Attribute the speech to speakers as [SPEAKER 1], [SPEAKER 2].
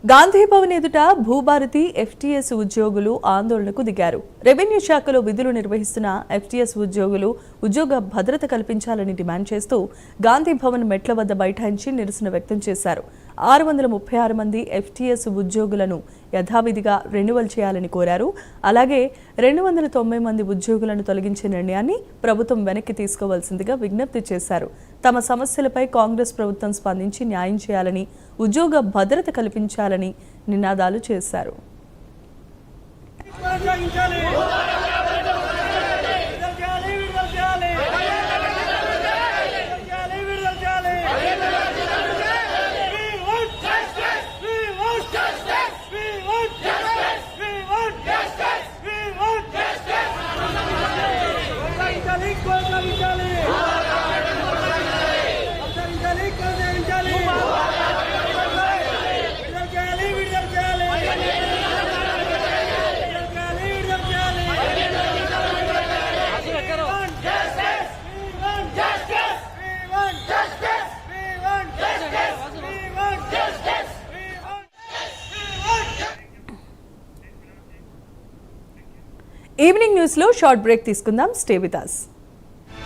[SPEAKER 1] గాంధీ భవన్ ఎదుట భూభారతి ఎఫ్టీఎస్ ఉద్యోగులు ఆందోళనకు దిగారు. రెవెన్యూ శాఖలో విధులు నిర్వహిస్తున్న ఎఫ్టీఎస్ ఉద్యోగులు ఉద్యోగ భద్రత కల్పించాలని డిమాండ్ చేస్తూ గాంధీ భవన్ మెట్ల వద్ద బైఠాయించి నిరసన వ్యక్తం చేశారు. 636 మంది ఎఫ్టీఎస్ ఉద్యోగులను యథావిధిగా రెన్యువల్ చేయాలని కోరారు. అలాగే 290 మంది ఉద్యోగులను తొలగించే నిర్ణయాన్ని ప్రభుత్వం వెనక్కి తీసుకోవాల్సిందిగా విజ్ఞప్తి చేశారు. తమ సమస్యలపై కాంగ్రెస్ ప్రభుత్వం స్పందించి న్యాయం చేయాలని, ఉద్యోగ భద్రత కల్పించాలని నినాదాలు చేశారు. ఈవినింగ్ న్యూస్ లో షార్ట్ బ్రేక్ తీసుకుందాం. Stay with us.